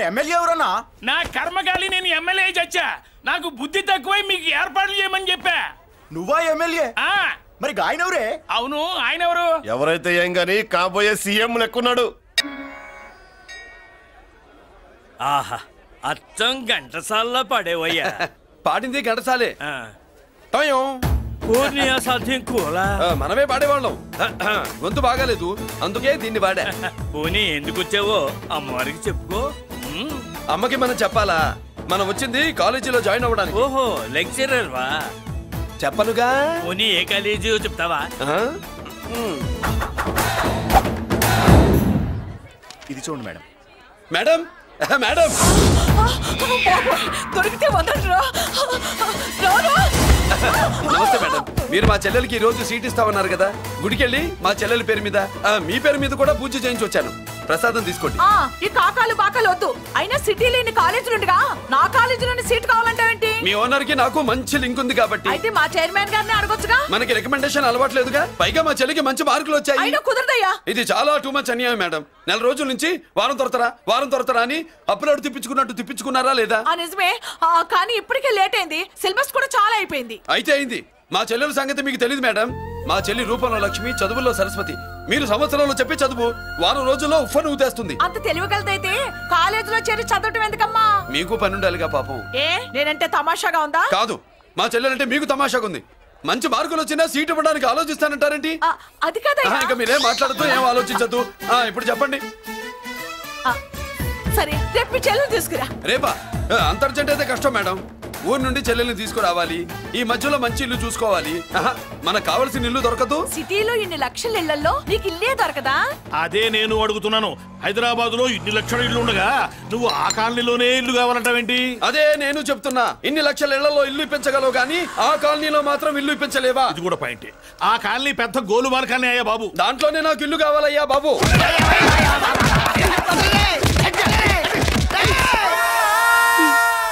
MLA ఎవరన్నా? నా కర్మకాలి నేను ఎమ్మెల్యే చచ్చా. నాకు బుద్ధి తక్కువై మీకు ఏర్పాట్లు చేయమని చెప్పా. నువ్వా ఎమ్మెల్యే? మరి ఆయన ఎవరే? అవును, ఆయన ఎవరు? ఎవరైతే ఏం గాని కాబోయే సీఎం లెక్కున్నాడు. ఆహా, అచ్చం ఘంటసాల్లో పాడేవయ్యా. పాడింది ఘంటసాలే. సాధ్యం కూలా మనమే పాడేవాళ్ళం. గొంతు బాగాలేదు, అందుకే దీన్ని పాడా. పోనీ ఎందుకు వచ్చావో అమ్మవారికి చెప్పుకో. అమ్మకి మనం చెప్పాలా? మనం వచ్చింది కాలేజీలో జాయిన్ అవ్వడానికి. ఓహో, లెక్చరర్ వా? చెప్పనుగా. పోనీ ఏ కాలేజీ చెప్తావా? ఇది చూడండి మేడం. మేడం మేడం దొరికితే వదలరా. నమస్తే మేడం. మీరు మా చెల్లెలకి ఈ రోజు సీట్ ఇస్తామన్నారు కదా, గుడికెళ్ళి మా చెల్లెల పేరు మీద మీ పేరు మీద కూడా పూజ చేయించి వచ్చాను. ప్రసాదం తీసుకోండి. ఈ కాకాలు బాకాలు వద్దు. అయినా సిటీలో ఇన్ని కాలేజీలుండగా నా కాలేజీలోని సీట్ కావాలంటావేంటి? మీ ఓనర్ కి నాకు మంచి లింక్ ఉంది కాబట్టి. అయితే మా చైర్మన్ గారిని అడగొచ్చుగా. మనకి రికమెండేషన్ అలవాట్లేదుగా. పైగా మా చెల్లికి మంచి మార్కులు వచ్చాయి. అయినా కుదరదయ్యా. ఇది చాలా టూ మచ్ అన్యాయం మేడం. నెల రోజుల నుంచి వారం తొరతరా అని అప్లోడ్ తిప్పించుకున్నట్టు తిప్పించుకున్నారా లేదా? నిజమే, కానీ ఇప్పటికే లేట్ అయింది. సిలబస్ కూడా చాలా అయిపోయింది. అయితే అయింది. మా చెల్లెల సంగతి మీకు తెలియదు మేడం. మా చెల్లి రూపంలో లక్ష్మి, చదువుల్లో సరస్వతి. మీరు సంవత్సరంలో చెప్పి చదువు వారం రోజుల్లో ఉఫ్ఫను ఊతేస్తుంది. అంత తెలివిగలదైతే కాలేజీలో చేరి చదవటం ఎందుకమ్మా? మీకు పని ఉండాలిగా పాపం. నేనంటే తమాషాగా ఉందా? కాదు, మా చెల్లెలంటే మీకు తమాషాగా ఉంది. మంచి మార్కులు వచ్చినా సీట్ ఇవ్వడానికి ఆలోచిస్తానంటారేంటి? అది కదా. ఇంకా మీరేం మాట్లాడుతూ ఏం ఆలోచించద్దు. ఇప్పుడు చెప్పండి. సరే, రేపు మీ చెల్లెలు తీసుకురా. రేపా? అంత అర్జెంట్ అయితే కష్టం మేడం. ఊరు నుండి చెల్లెల్ని తీసుకురావాలి. ఈ మధ్యలో మంచి ఇల్లు చూసుకోవాలి. మనకు కావాల్సిన ఇల్లు దొరకదు. సిటీలో ఇన్ని లక్షల ఇళ్లలో నీకు ఇల్లే దొరకదా? అదే నేను అడుగుతున్నాను. హైదరాబాద్ లో ఇన్ని లక్షల ఇల్లు ఉండగా నువ్వు ఆ కాలనీలోనే ఇల్లు కావాలంటావేంటి? అదే నేను చెప్తున్నా. ఇన్ని లక్షల ఇళ్లలో ఇల్లు ఇప్పించగలవు గానీ ఆ కాలనీలో మాత్రం ఇల్లు ఇప్పించలేవా? ఇది కూడా పాయింట్. ఆ కాలనీ పెద్ద గోలుమాల కాలనీ అయ్యా బాబు. దాంట్లోనే నాకు ఇల్లు కావాలయ్యా బాబు.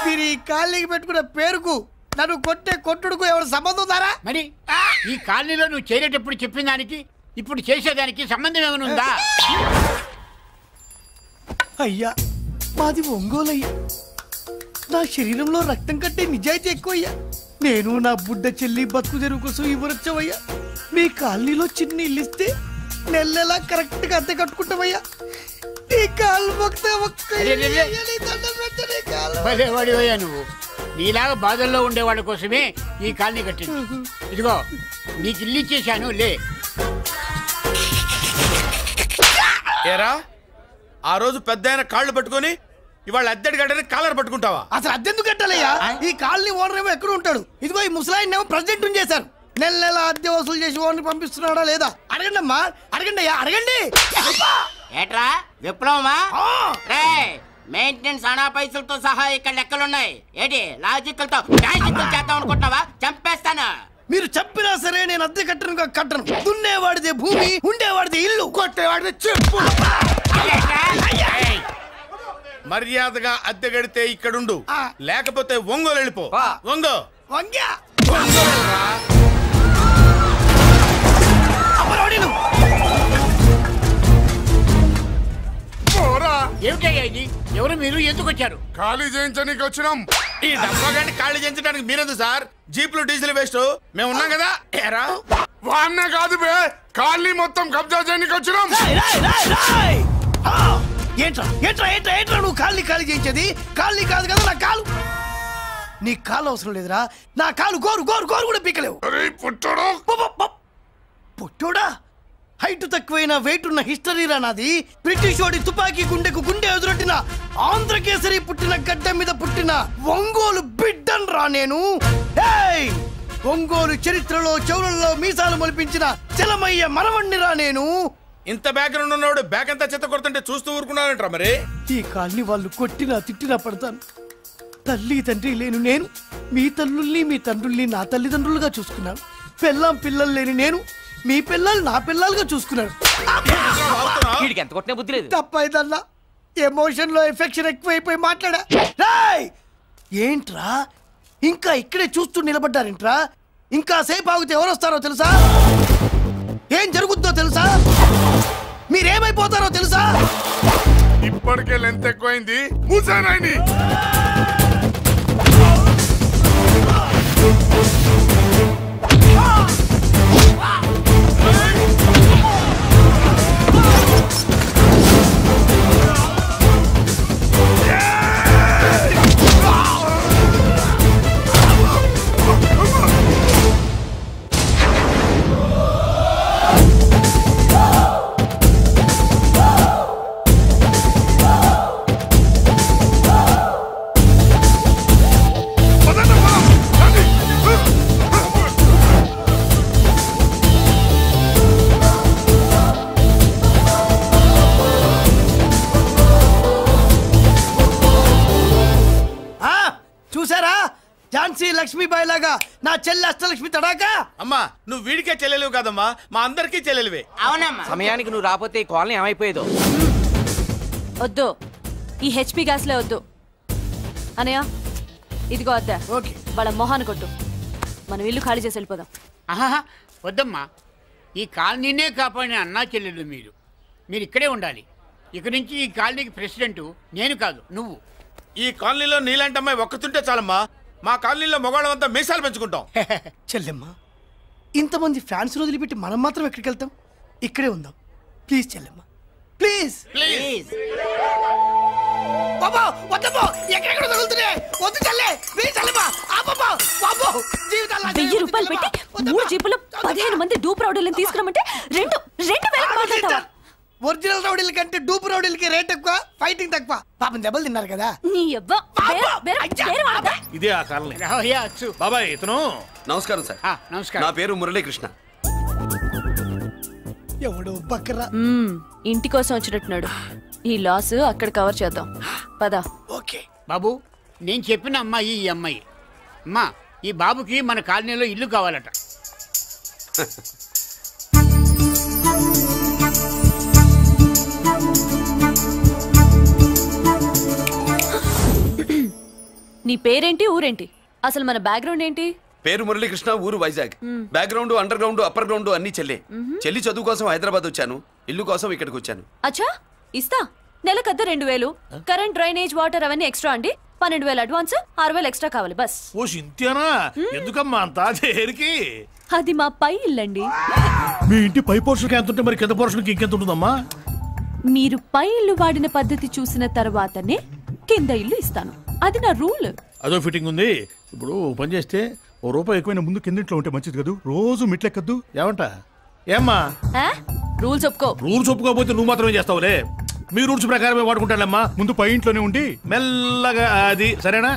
మీరు ఈ కాలనీకి పెట్టుకున్న పేరుకు నన్ను కొట్టే కొట్టుడుకు ఎవరు సంబంధం ఉందారా? మరి ఈ కాలనీలో నువ్వు చేరేటప్పుడు చెప్పిన దానికి ఇప్పుడు చేసేదానికి సంబంధం ఏమైనా ఉందా? అయ్యా, మాది ఒంగోలు అయ్యా. నా శరీరంలో రక్తం కట్టే నిజాయితీ ఎక్కువయ్యా. నేను నా బుడ్డ చెల్లి బతుకు తెరువు కోసం ఇవ్వరొచ్చవయ్యా. మీ కాలనీలో చిన్న ఇల్లు ఇస్తే నెలలా కరెక్ట్ గా అద్దె కట్టుకుంటామయ్యా. భలేవాడివయ్యా నువ్వు. నీలాగా బాధల్లో ఉండేవాళ్ళ కోసమే ఈ కాలనీ కట్టింది. ఇదిగో నీకు ఇల్లు ఇచ్చేశాను, లే. ఏరా, ఆ రోజు పెద్ద కాళ్ళు పట్టుకొని ఇవాళ అద్దెడి గడ్డని కాలర్ పట్టుకుంటావా? అసలు అద్దెందుకు కట్టాలయ్యా? ఈ కాలనీ ఓనర్ ఏమో ఎక్కడ ఉంటాడు? ఇదిగో ఈ ముసలాయిన్ ఏమో ప్రెసిడెంట్ చేశారు. నెల అద్దె వసూలు చేసి ఓనర్ పంపిస్తున్నాడా లేదా అడగండి అమ్మా. అడగండి అయ్యా, అడగండి. ఏట్రా విప్లవమా? మెయింటెనెన్స్ అనా పైసలతో సహా ఇక్కడ లెక్కలున్నాయి. ఏంటి లాజికల్ తో చేద్దాం అనుకుంటున్నావా? చంపేస్తాను. మీరు చెప్పినా సరే నేను అద్దె కట్టను. దున్నేవాడిదే భూమి, ఉండేవాడిదే ఇల్లు, కొట్టేవాడిదే చెప్పు. మర్యాదగా అద్దె గడితే ఇక్కడుండు, లేకపోతే ఒంగోలు వెళ్ళిపో. ఏమిటయ్యా ఇది? ఎవరు మీరు? ఎందుకు వచ్చారు? ఖాళీ చేయించడానికి వచ్చినాం. ఈ డబ్బా గంట ఖాళీ చేయించడానికి మీరెందు సార్? జీప్లు డీజిల్ వేస్ట్, మేము ఉన్నాం కదా. ఏరా వాన్న కాదు బే, ఖాళీ మొత్తం కబ్జా చేయడానికి వచ్చినాం. ఏంట్రా నువ్వు ఖాళీ చేయించేది? ఖాళీ కాదు కదా నా కాలు. నీ కాలు అవసరం లేదురా, నా కాలు గోరు కూడా పీకలేవు. పుట్టోడా, హైట్ తక్కువైన వెయిట్ ఉన్న హిస్టరీరా నాది. బ్రిటిష్ వాడి తుపాకీ గుండెకు గుండె ఎదురొట్టిన ఆంధ్రకేసరి పుట్టిన గడ్డ మీద పుట్టిన ఒంగోలు బిడ్డన్ రా నేను. ఒంగోలు చరిత్రలో చౌరల్లో మీసాలు మొలిపించిన చలమయ్య మనవణ్ణి రా నేను. ఇంత బ్యాక్గ్రౌండ్ ఉన్నవాడు బ్యాక్ అంతా చెత్త కొడుతుంటే చూస్తూ ఊరుకున్నానంటరా? మరి ఈ కాల్ని వాళ్ళు కొట్టినా తిట్టినా పడతాను. తల్లి తండ్రి లేను నేను మీ తల్లుల్ని మీ తండ్రుల్ని నా తల్లిదండ్రులుగా చూసుకున్నాను. పెళ్ళాం పిల్లలు లేని నేను మీ పిల్లలు నా పిల్లలుగా చూసుకున్నాడు. తప్పైదల్లా ఎమోషన్ లో ఎఫెక్షన్ ఎక్కువైపోయి మాట్లాడా. ఏంట్రా ఇంకా ఇక్కడే చూస్తూ నిలబడ్డారేంట్రా? ఇంకా సేపు ఆగితే ఎవరు వస్తారో తెలుసా? ఏం జరుగుద్దో తెలుసా? మీరేమైపోతారో తెలుసా? ఇప్పటికే లెంత్ ఎక్కువైంది. మూసానాయని చూసారా? ఝాన్సీ లక్ష్మీబాయి లాగా నా చెల్లి అష్టలక్ష్మి తడాకా. అమ్మా నువ్వు వీడికే చెల్లెలివి కాదమ్మా, మా అందరికీ చెల్లెలివే. అవునమ్మా. సమయానికి నువ్వు రాకపోతే ఈ కాలనీ ఏమైపోయేదో. వద్దు, ఈ హెచ్పి గ్యాస్లే వద్దు. అనయ్య ఇదిగో అద్దా. ఓకే, వాళ్ళ మొహాన్ని కొట్టు. మనం ఇల్లు ఖాళీ చేసి వెళ్ళిపోదాం. ఆహా వద్దమ్మా, ఈ కాలనీనే కాపాడిన అన్నా చెల్లెలు మీరు ఇక్కడే ఉండాలి. ఇక నుంచి ఈ కాలనీకి ప్రెసిడెంట్ నేను కాదు, నువ్వు. ఈ కాలనీలో నీలాంటి అమ్మాయి ఒక్కతుంటే చాలమ్మా. మా కాలనీలో మగవాళ్ళంతా మీసాలు పెంచుకుంటాం. చెల్లెమ్మ, ఇంతమంది ఫ్యాన్స్ వదిలిపెట్టి మనం మాత్రం ఎక్కడికి వెళ్తాం? ఇక్కడే ఉందాం ప్లీజ్ చెల్లెమ్మ, ప్లీజ్ ప్లీజ్. బాబా వద్దమ్మా, ఎక్కడెక్కడ తగులుతున్నాయి, వద్దు చెల్లె, ప్లీజ్ చెల్లెమ్మ, ఆపమ్మా బాబు. జీవితాలు 1000 రూపాయలు పెట్టి 3 జీపులు 15 మంది డూప్ రౌడీలను తీసుకురమంటే 2,000 మాట్లాడతావా? ఒరిజినల్ రౌడీల కంటే డూప్ రౌడీలకి రేట్ ఎక్కువ, ఫైటింగ్ తక్కువ. పాపం దెబ్బలు తిన్నారు కదా. నీ అబ్బా ఇదే ఆ కాలనీ. రావచ్చు బాబాయ్ ఇతను. నమస్కారం సార్. నమస్కారం. నా పేరు మురళీకృష్ణ. ఎవడు బక్కరా. ఇంటి కోసం వచ్చినట్టున్నాడు. ఈ లాస్ అక్కడ కవర్ చేద్దాం పద. ఓకే బాబు, నేను చెప్పిన అమ్మాయి ఈ అమ్మాయి. అమ్మా, ఈ బాబుకి మన కాలనీలో ఇల్లు కావాలట. నీ పేరేంటి, ఊరేంటి, అసలు మన బ్యాక్గ్రౌండ్ ఏంటి? పేరు మురళీకృష్ణ, ఊరు Vizag. Background, under ground, upper ground అన్ని చెల్లె. చెల్లి చదువు కోసం హైదరాబాద్ వచ్చాను, ఇల్లు కోసం ఇక్కడికి వచ్చాను. అచ్చా, ఇస్తా. నెలకద్ద 2000, కరెంట్, డ్రైనేజ్, వాటర్ అవన్నీ ఎక్స్ట్రా అండి. 12,000 అడ్వాన్స్, 6,000 ఎక్స్ట్రా కావాలి బస్. ఓ సింతేనా? ఎందుకమ్మా అంతా చేరికి? అది మా పై ఇల్లండి. మీ ఇంటి పై పోర్షన్కి ఎంత ఉంటే మరి కింద పోర్షన్కి ఇంకెంత ఉంటుందమ్మా? మీరు పై ఇల్లు వాడిన పద్ధతి చూసిన తర్వాతనే కింద ఇల్లు ఇస్తాను. అది నా రూల్. అదో ఫిట్టింగ్ ఉంది. ఇప్పుడు పని చేస్తే ₹1 ఎక్కువైనా ముందు కిందింట్లో ఉంటే మంచిది కదా, రోజు మిట్లెక్కద్దు. ఏమంటా? ఏమ్మా రూల్స్ ఒప్పుకో. రూల్స్ ఒప్పుకోకపోతే నువ్వు మాత్రమే చేస్తావులే. మీ రూల్స్ ప్రకారమే వాడుకుంటానమ్మా. ముందు పై ఇంట్లోనే ఉండి మెల్లగా అది సరేనా?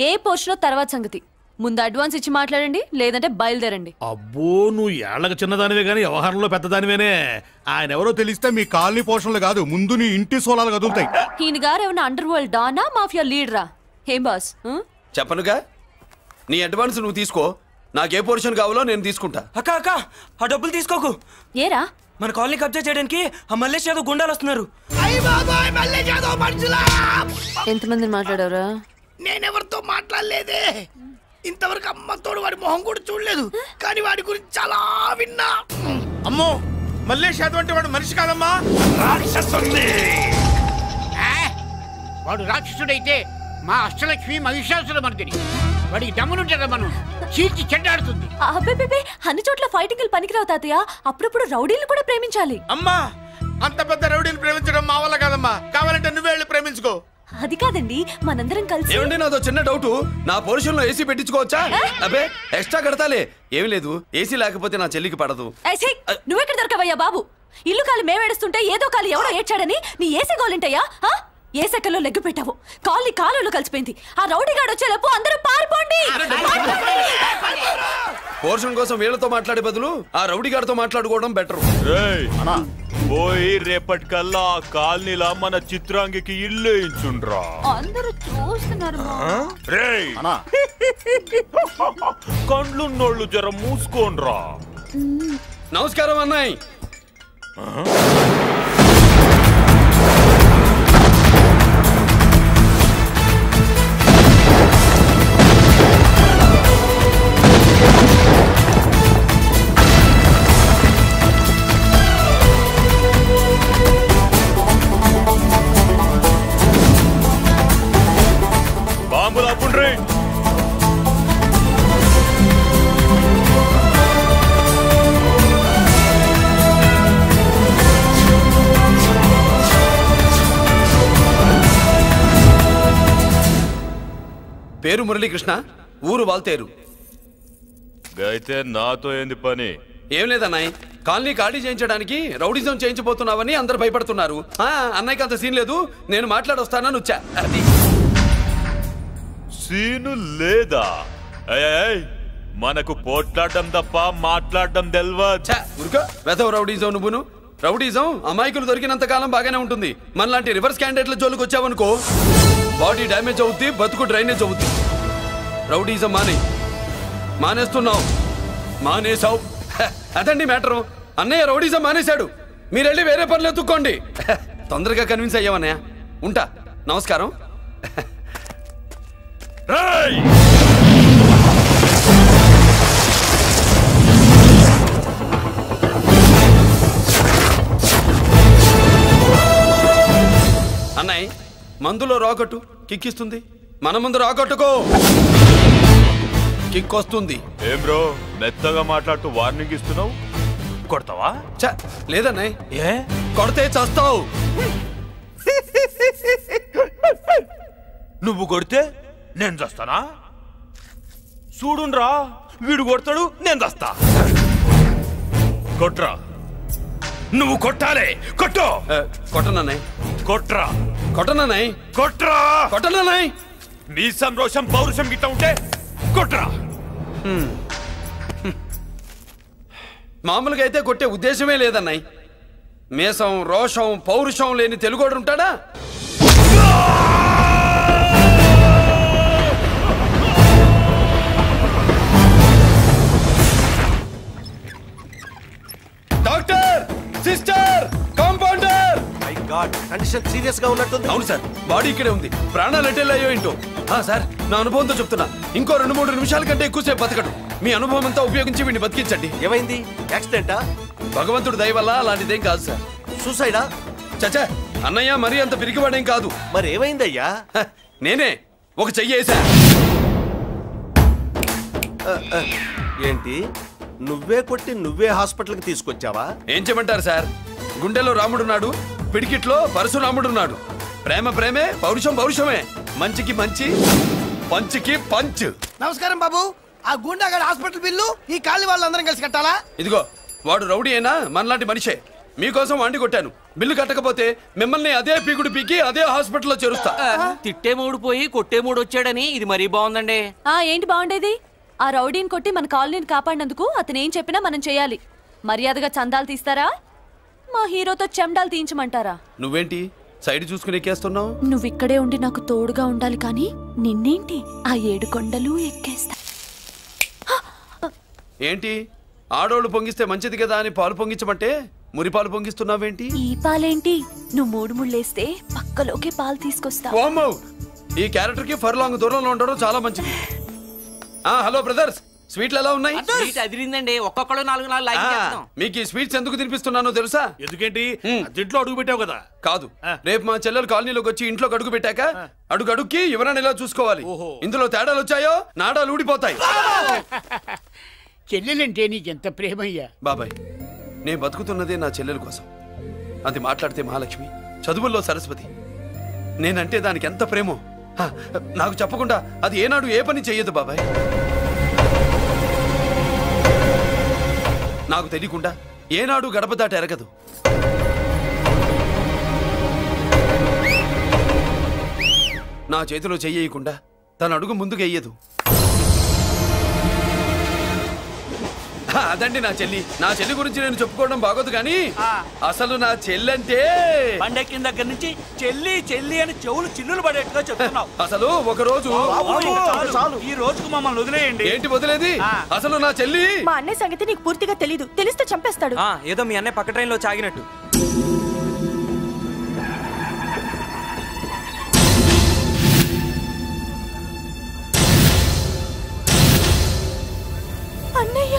ఏ పోర్షన్ తర్వాత సంగతి. ముందు అడ్వాన్స్ ఇచ్చి మాట్లాడండి, లేదంటే బయలుదేరండి. అబ్బో, నువ్వు ఏళ్ళకి చిన్నదానివే గానీ వ్యవహారంలో పెద్దదానివేనే. ఆయన ఎవరో తెలిస్తే మీ కాలనీ పోషణలు కాదు, ముందు నీ ఇంటి సోలాలు కదులుతాయి. ఈయన గారు ఏమన్నా అండర్ వరల్డ్ డానా, మాఫియా లీడరా? ఏం బాస్? చెప్పనుగా, నీ అడ్వాన్స్ నువ్వు తీసుకో, నాకే పోర్షన్ కావాలో నేను తీసుకుంటా. అక్క అక్క, ఆ డబ్బులు తీసుకోకు. ఏరా? మన కాలనీ కబ్జా చేయడానికి ఆ మల్లేష్ యాదవ్ గుండాలు వస్తున్నారు. ఎంతమందిని మాట్లాడారా? నేనెవరితో మాట్లాడలేదే. ఇంతవరకు అమ్మతోడు వాడి మొహం కూడా చూడలేదు, కానీ వాడి గురించి చాలా విన్నా. అమ్మో, మల్లేష్ యాదవ్ అంటే వాడు మనిషి కాదమ్మా, రాక్షసుని. వాడు రాక్షసుడైతే మా అష్టలక్ష్మి మహిషాసుల మర్దిని. వాడికి దమ్మునుంటారా మనం చీల్చి చెడ్డాడుతుంది. అబ్బే, అన్ని చోట్ల ఫైటింగ్ పనికిరావు తాతయ్య. అప్పుడప్పుడు రౌడీలు కూడా ప్రేమించాలి. అమ్మా, అంత పెద్ద రౌడీని ప్రేమించడం మా వల్ల కాదమ్మా. కావాలంటే నువ్వే వెళ్ళి ప్రేమించుకో. అది కాదండి, మనందరం కలిసి. ఏమండి, నాదో చిన్న డౌట్. నా పోర్షన్ లో ఏసీ పెట్టించుకోవచ్చా? అబ్బే, ఎక్స్ట్రా కడతాలే. ఏమి లేదు, ఏసీ లేకపోతే నా చెల్లికి పడదు. నువ్వెక్కడ దొరకవయ్యా బాబు? ఇల్లు కాలు మేమేడుస్తుంటే ఏదో కాలు ఎవరో ఏడ్చాడని నీ ఏసీ గోలింటయ్యా? ఏ సెకల్లో లెగ్గు పెట్టావు? కాలి కాలులో కలిసిపోయింది. ఆ రౌడీ గాడు వచ్చేలోపు అందరూ పారిపోండి. పోర్షన్ కోసం వీళ్ళతో మాట్లాడే బదులు ఆ రౌడీ గారితో మాట్లాడుకోవడం బెటర్. పోయి రేపటికల్లా ఆ కాలనీలా మన చిత్రాంగికి ఇల్లు ఇచ్చుండ్రా. అందరూ చూస్తున్నారు. కండ్లున్నోళ్ళు జర మూసుకోండ్రా. నమస్కారం అన్నాయ్. బాంబులు ఆపుండ్రి. పేరు మురళీకృష్ణ, ఊరు వాల్తేరు. అయితే నాతో ఏంది పని? ఏం లేదన్నాయ్, కాలనీ ఖాళీ చేయించడానికి రౌడిజం చేయించబోతున్నావని అందరు భయపడుతున్నారు. అన్నయ్యకి అంత సీన్ లేదు, నేను మాట్లాడొస్తానని వచ్చా. అది సీను లేదా? మనకు పోట్లాడడం తప్ప మాట్లాడడం తెల్వదు. వెధవ రౌడీజం నువ్వును. రౌడీజం అమాయకులు దొరికినంత కాలం బాగానే ఉంటుంది. మనలాంటి రివర్స్ క్యాండిడేట్ల జోలికి వచ్చావనుకో బాడీ డ్యామేజ్ అవుద్ది, బతుకు డ్రైనేజ్ అవుద్ది. రౌడీజం మానేస్తున్నావు, మానేసావు. అదండి మ్యాటరు. అన్నయ్య రౌడీజం మానేశాడు, మీరెళ్ళి వేరే పనులు ఎత్తుక్కోండి. తొందరగా కన్విన్స్ అయ్యావన్నయ్య. ఉంటా, నమస్కారం. అన్నయ్య మందులో రాకట్టు కిక్కిస్తుంది, మన ముందు రాకట్టుకో కిక్ వస్తుంది. ఏం బ్రో మెత్తగా మాట్లాడుతూ వార్నింగ్ ఇస్తున్నావు? కొడతావా? లేదన్నయ్య, ఏ కొడితే చస్తావు. నువ్వు కొడితే నేను చస్తానా? చూడుండ్రా, వీడు కొడతాడు, నేను చస్తా. కొట్రా, నువ్వు కొట్టాలి. కొట్టు. కొట్టనన్నయ్య. కొట్రా. కొట్టనన్నయ్య. కొట్రా. కొట్టనన్నయ్య. నీ సంతోషం పౌరుషం గిట్ట ఉంటే కొట్రా. మామూలుగా అయితే కొట్టే ఉద్దేశమే లేదన్నయ్య. మేషం రోషం పౌరుషం లేని తెలుగోడు ఉంటాడా? Doctor, sister, compounder. My God, condition serious గా ఉన్నట్టుంది. అవును సార్, బాడీ ఇక్కడే ఉంది. ప్రాణాలు ఎట్టెళ్ళాయో ఏంటో. సార్, నా అనుభవంతో చెప్తున్నా, ఇంకో 2-3 నిమిషాల కంటే ఎక్కువసేపు బతకడు. మీ అనుభవం అంతా ఉపయోగించి వీడిని బతికించండి. ఏమైంది? యాక్సిడెంటా? భగవంతుడి దయ వల్ల అలాంటిదేం కాదు సార్. సూసైడా? చచ్చా, అన్నయ్య మరీ అంత పిరికివాడేం కాదు. మరి ఏమైందయ్యా? నేనే ఒక చెయ్యి వేసా. ఏంటి, నువ్వే కొట్టి నువ్వే హాస్పిటల్కి తీసుకొచ్చావా? ఏం చేయమంటారు సార్, గుండెలో రాముడున్నాడు, పిడికిట్లో పరశురాముడున్నాడు. ప్రేమ ప్రేమే, పౌరుషం పౌరుషమే. మంచికి మంచి, పంచికి పంచ్. నమస్కారం బాబు. ఆ గుండాగడ్ హాస్పిటల్ బిల్లు ఈ కాలి వాళ్ళందరం కలిసి కట్టాలా? ఇదిగో, వాడు రౌడీ అయినా మనలాంటి మనిషే. మీకోసం వండి కొట్టాను. బిల్లు కట్టకపోతే మిమ్మల్ని అదే పీకుడు పీకి అదే హాస్పిటల్లో చేరుస్తా. తిట్టే మూడు పోయి కొట్టే మూడు వచ్చాడని ఇది మరీ బాగుందండి. ఏంటి బాగుండేది? ఆ రౌడీని కొట్టి మన కాలనీని కాపాడినందుకు అతను ఏం చెప్పినా మనం చేయాలి. మర్యాదగా చందాలు తీస్తారా, మా హీరోతో చెండాలు తీయించమంటారా? నువ్వేంటి సైడ్ చూసుకుని ఎక్కేస్తున్నావు? నువ్వు ఇక్కడే ఉండి నాకు తోడుగా ఉండాలి, కానీ నిన్నేంటి ఆ 7 కొండలు ఎక్కేస్తా. ఏంటి, ఆడోళ్ళు పొంగిస్తే మంచిది కదా అని పాలు పొంగించమంటే మురి పాలు పొంగిస్తున్నావేంటి? ఈ పాలేంటి, నువ్వు 3 ముళ్ళేస్తే పక్కలోకి పాలు తీసుకొస్తా. ఈ క్యారెక్టర్ కి ఫర్ లాంగ్ దూరంలో ఉండడం చాలా మంచిది. హలో బ్రదర్స్, స్వీట్లు ఎలా ఉన్నాయి? అదిరిందండి, ఒక్కొక్కడు 4 లైక్ చేస్తాం. మీకు ఈ స్వీట్స్ ఎందుకు తినిపిస్తున్నానో తెలుసా? ఎందుకేంటి, ఇంట్లో అడుగు పెట్టావు కదా. కాదు, రేపు మా చెల్లెలు కాలనీలోకి వచ్చి ఇంట్లోకి అడుగు పెట్టాక అడుగుకి ఎవరైనా ఇలా చూసుకోవాలి. ఇందులో తేడాలు వచ్చాయో నాడాలు ఊడిపోతాయి. చెల్లెలంటే నీకెంత ప్రేమయ్యా? బాబాయ్, నేను బతుకుతున్నదే నా చెల్లెల కోసం. అది మాట్లాడితే మహాలక్ష్మి, చదువుల్లో సరస్వతి. నేనంటే దానికి ఎంత ప్రేమో నాకు చెప్పకుండా అది ఏనాడు ఏ పని చెయ్యదు బాబాయ్. నాకు తెలియకుండా ఏనాడు గడప దాట ఎరగదు. నా చేతిలో చెయ్యకుండా తన అడుగు ముందుకు వెయ్యదు. అదండి నా చెల్లి. నా చెల్లి గురించి నేను చెప్పుకోవడం బాగోదు కానీ అసలు నా చెల్లంటే పండెక్కిన దగ్గర నుంచి చెల్లి చెల్లి అని చెవులు చిల్లులు పడేట్టుగా చెప్తున్నావు. అసలు ఒక రోజు ఈ రోజుకు మమ్మల్ని వదిలేయండి. ఏంటి వదిలేది? అసలు నా చెల్లి. మా అన్నయ్య సంగతి నీకు పూర్తిగా తెలీదు. తెలిస్తే చంపేస్తాడు. ఏదో మీ అన్నయ్య పక్క ట్రైన్ లో చాగినట్టు. అన్నయ్య,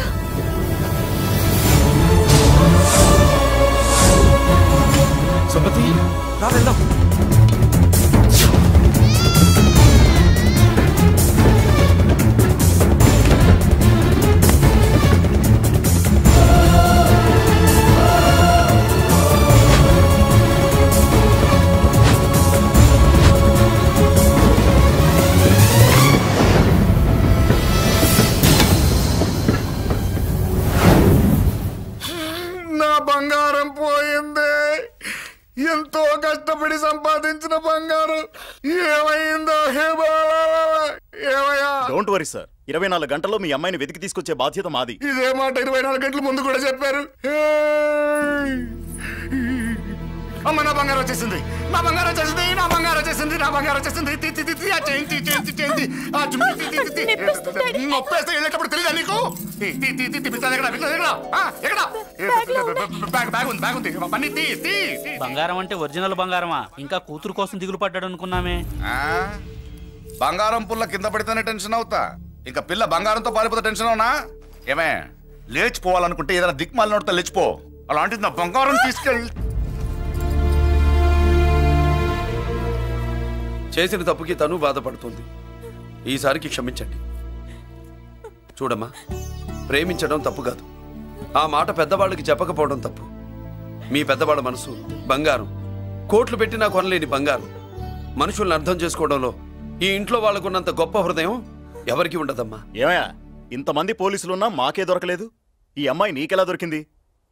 సుమతి, రా వెళ్దాం. డోంట్ వరీ సార్ 24 గంటల్లో మీ అమ్మాయిని వెతికి తీసుకొచ్చే బాధ్యత మాది. ఇదే మాట 24 గంటల ముందు కూడా చెప్పారు. అమ్మ నా బంగారం వచ్చేసింది, నా బంగారం వచ్చేసింది, నా బంగారం వచ్చేసింది, నా బంగారం వచ్చేసింది. నొప్పేస్తే వెళ్ళేటప్పుడు తెలియదా నీకు? బంగారం అంటే ఒరిజినల్ బంగారమా? ఇంకా కూతురు కోసం దిగులు పడ్డాడు అనుకున్నామే. బంగారం పుల్ల కింద పడితేనే టెన్షన్ అవుతా, ఇంకా పిల్ల బంగారంతో పారిపోతే టెన్షన్ అవునా? ఏమే లేచిపోవాలనుకుంటే ఏదైనా దిక్మాల నోడితే లేచిపో, అలాంటిది నా బంగారం తీసుకెళ్ళి. చేసిన తప్పుకి తను బాధపడుతుంది. ఈసారికి క్షమించండి. చూడమ్మా, ప్రేమించడం తప్పు కాదు, ఆ మాట పెద్దవాళ్ళకి చెప్పకపోవడం తప్పు. మీ పెద్దవాళ్ళ మనసు బంగారం, కోట్లు పెట్టినా కొనలేని బంగారం. మనుషుల్ని అర్థం చేసుకోవడంలో ఈ ఇంట్లో వాళ్ళకున్నంత గొప్ప హృదయం ఎవరికి ఉండదమ్మా. ఏమయ్యా, ఇంతమంది పోలీసులున్నా మాకే దొరకలేదు, ఈ అమ్మాయి నీకెలా దొరికింది?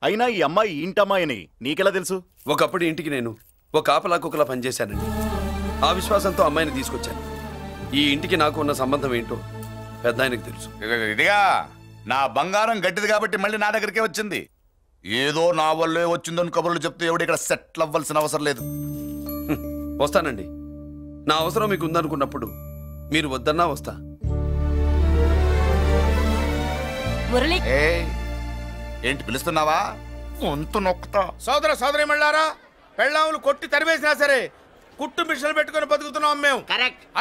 అయినా ఈ అమ్మాయి ఇంటమ్మాయి అని నీకెలా తెలుసు? ఒకప్పుడు ఇంటికి నేను ఒక ఆపలా కుక్కలా పనిచేశానండి. ఆ విశ్వాసంతో అమ్మాయిని తీసుకొచ్చాను. ఈ ఇంటికి నాకు ఉన్న సంబంధం ఏంటో పెద్ద ఆయనకు తెలుసు. ఇదిగా నా బంగారం గట్టిది కాబట్టి మళ్ళీ నా దగ్గరికే వచ్చింది. ఏదో నా వల్లే వచ్చిందని కబుర్లు చెప్తే ఎవడు ఇక్కడ సెటిల్ అవ్వాల్సిన అవసరం లేదు. వస్తానండి, నా అవసరం మీకు ఉందనుకున్నప్పుడు మీరు వద్దన్నా వస్తా. ఏంటి పిలుస్తున్నావా? గొంతు నొక్కుతా. సోదర సోదరి మళ్ళారా, పెళ్ళాములు కొట్టి తరివేసినా సరే కుట్టు మిషన్లు పెట్టుకుని బతుకుతున్నాం మేము.